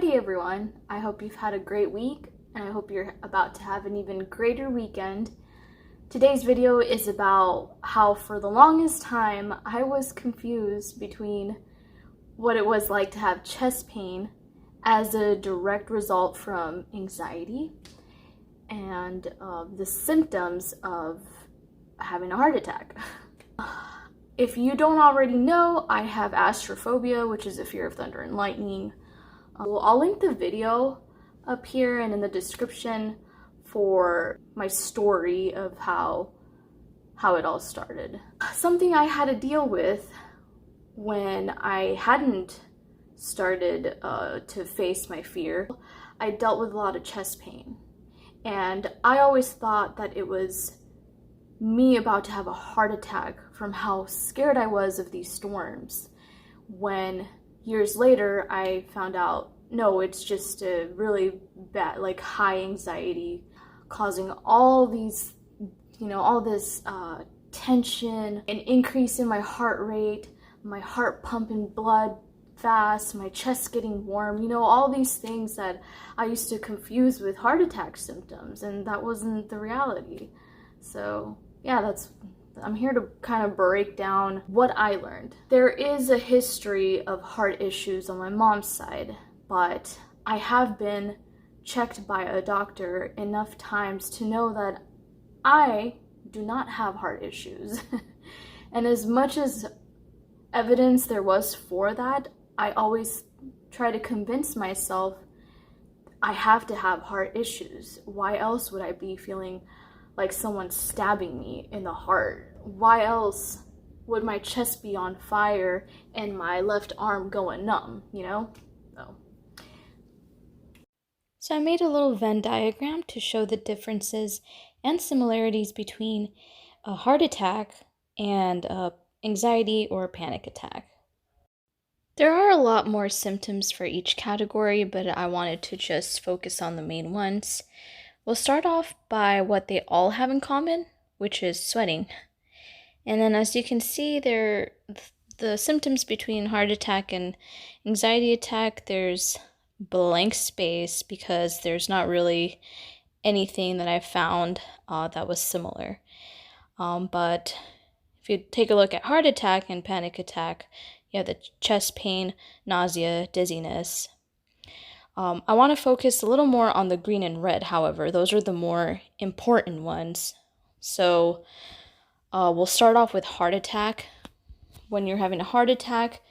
Alrighty everyone, I hope you've had a great week and I hope you're about to have an even greater weekend. Today's video is about how for the longest time I was confused between what it was like to have chest pain as a direct result from anxiety and the symptoms of having a heart attack. If you don't already know, I have astrophobia, which is a fear of thunder and lightning. I'll link the video up here and in the description for my story of how it all started. Something I had to deal with when I hadn't started to face my fear, I dealt with a lot of chest pain. And I always thought that it was me about to have a heart attack from how scared I was of these storms. When years later I found out, no, it's just a really bad, like high anxiety causing all these, all this tension, an increase in my heart rate, my heart pumping blood fast, my chest getting warm, all these things that I used to confuse with heart attack symptoms, and that wasn't the reality. So yeah, I'm here to kind of break down what I learned. There is a history of heart issues on my mom's side, but I have been checked by a doctor enough times to know that I do not have heart issues. And as much as evidence there was for that, I always try to convince myself I have to have heart issues. Why else would I be feeling like someone's stabbing me in the heart? Why else would my chest be on fire and my left arm going numb, So I made a little Venn diagram to show the differences and similarities between a heart attack and anxiety or panic attack. There are a lot more symptoms for each category, but I wanted to just focus on the main ones. We'll start off by what they all have in common, which is sweating. And then as you can see, the symptoms between heart attack and anxiety attack, there's blank space because there's not really anything that I found that was similar. But if you take a look at heart attack and panic attack, you have the chest pain, nausea, dizziness. I want to focus a little more on the green and red, however. Those are the more important ones. So we'll start off with heart attack. When you're having a heart attack,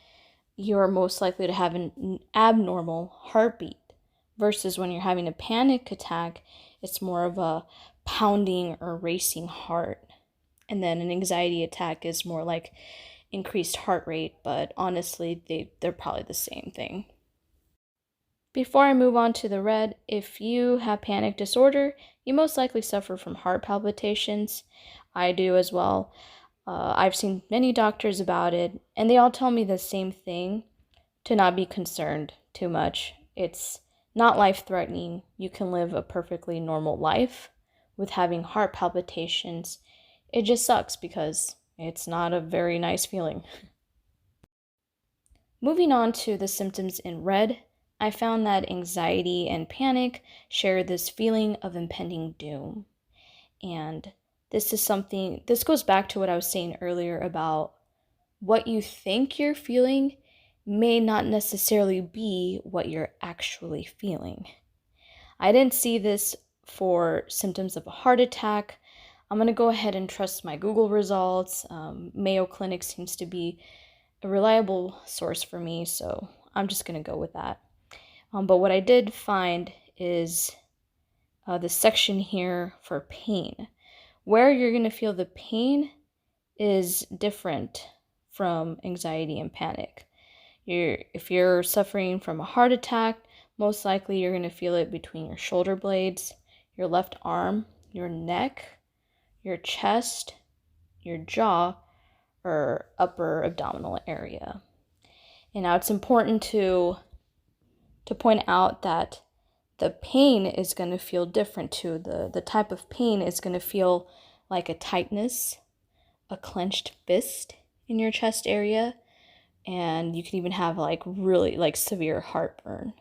you're most likely to have an abnormal heartbeat, versus when you're having a panic attack, it's more of a pounding or racing heart. And then an anxiety attack is more like increased heart rate, but honestly, they're probably the same thing. Before I move on to the red, if you have panic disorder, you most likely suffer from heart palpitations. I do as well. I've seen many doctors about it, and they all tell me the same thing, to not be concerned too much. It's not life-threatening. You can live a perfectly normal life with having heart palpitations. It just sucks because it's not a very nice feeling. Moving on to the symptoms in red, I found that anxiety and panic share this feeling of impending doom. And this goes back to what I was saying earlier about what you think you're feeling may not necessarily be what you're actually feeling. I didn't see this for symptoms of a heart attack. I'm going to go ahead and trust my Google results. Mayo Clinic seems to be a reliable source for me, so I'm just going to go with that. But what I did find is the section here for pain. Where you're going to feel the pain is different from anxiety and panic. If you're suffering from a heart attack, most likely you're going to feel it between your shoulder blades, your left arm, your neck, your chest, your jaw, or upper abdominal area. And now it's important to point out that the pain is going to feel different too. The type of pain is going to feel like a tightness, a clenched fist in your chest area, and you can even have really severe heartburn.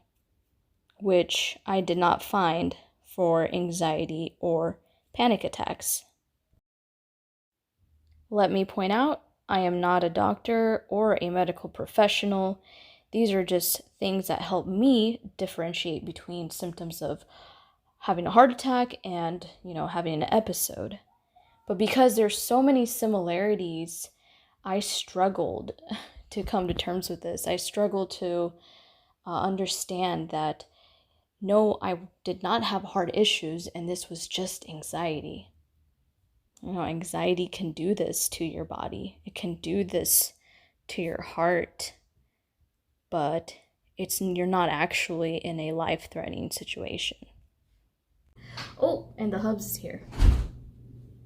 which I did not find for anxiety or panic attacks. Let me point out, I am not a doctor or a medical professional. These are just things that help me differentiate between symptoms of having a heart attack and, having an episode. But because there's so many similarities, I struggled to come to terms with this. I struggled to understand that no, I did not have heart issues and this was just anxiety. Anxiety can do this to your body. It can do this to your heart, but you're not actually in a life-threatening situation. Oh, and the Hubs is here.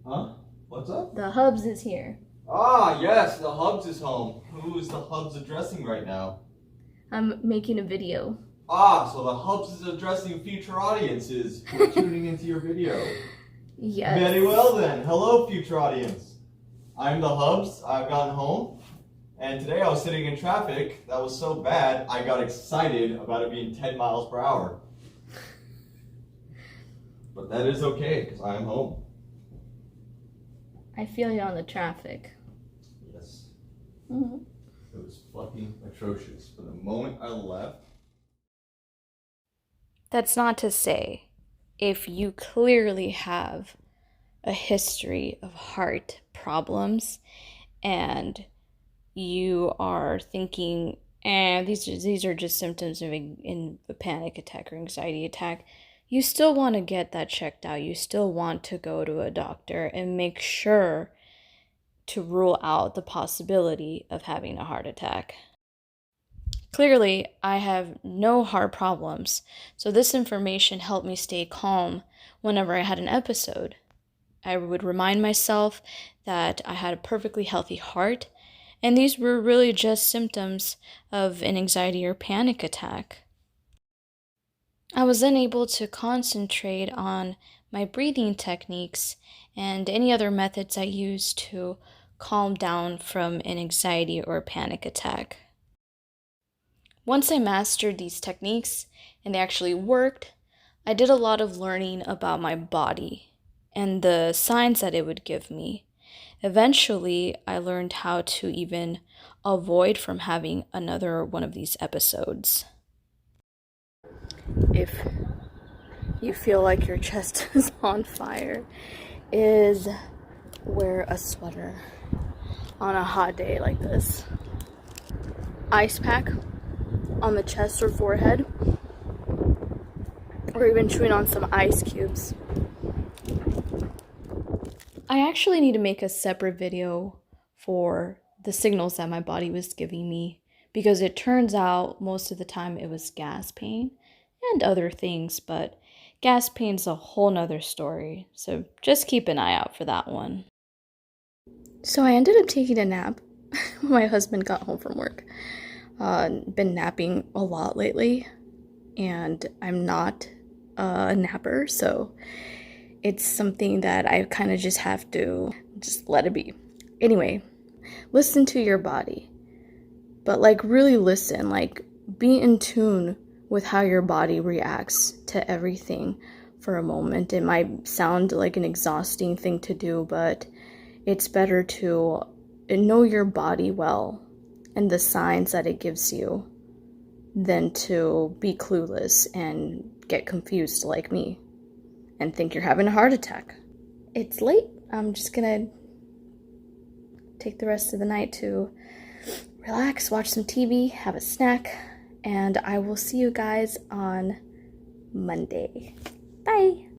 Huh? What's up? The Hubs is here. Ah, yes, the Hubs is home. Who is the Hubs addressing right now? I'm making a video. Ah, so the Hubs is addressing future audiences who are tuning into your video. Yes. Very well then. Hello, future audience. I'm the Hubs. I've gotten home. And today I was sitting in traffic that was so bad, I got excited about it being 10 miles per hour. But that is okay, because I am home. I feel you on the traffic. Yes. Mm-hmm. It was fucking atrocious. But the moment I left... That's not to say, if you clearly have a history of heart problems and you are thinking, these are just symptoms of a panic attack or anxiety attack, you still want to get that checked out. You still want to go to a doctor and make sure to rule out the possibility of having a heart attack. Clearly, I have no heart problems, so this information helped me stay calm whenever I had an episode. I would remind myself that I had a perfectly healthy heart, and these were really just symptoms of an anxiety or panic attack. I was then able to concentrate on my breathing techniques and any other methods I used to calm down from an anxiety or panic attack. Once I mastered these techniques and they actually worked, I did a lot of learning about my body and the signs that it would give me. Eventually, I learned how to even avoid from having another one of these episodes. If you feel like your chest is on fire, is wear a sweater on a hot day like this. Ice pack on the chest or forehead, or even chewing on some ice cubes. I actually need to make a separate video for the signals that my body was giving me, because it turns out most of the time it was gas pain and other things, but gas pain's a whole nother story, so just keep an eye out for that one. So I ended up taking a nap when my husband got home from work. Been napping a lot lately, and I'm not a napper, so it's something that I kind of just have to just let it be. Anyway, listen to your body, but really listen, be in tune with how your body reacts to everything for a moment. It might sound like an exhausting thing to do, but it's better to know your body well and the signs that it gives you than to be clueless and get confused like me and think you're having a heart attack. It's late. I'm just gonna take the rest of the night to relax, watch some TV, have a snack, and I will see you guys on Monday. Bye!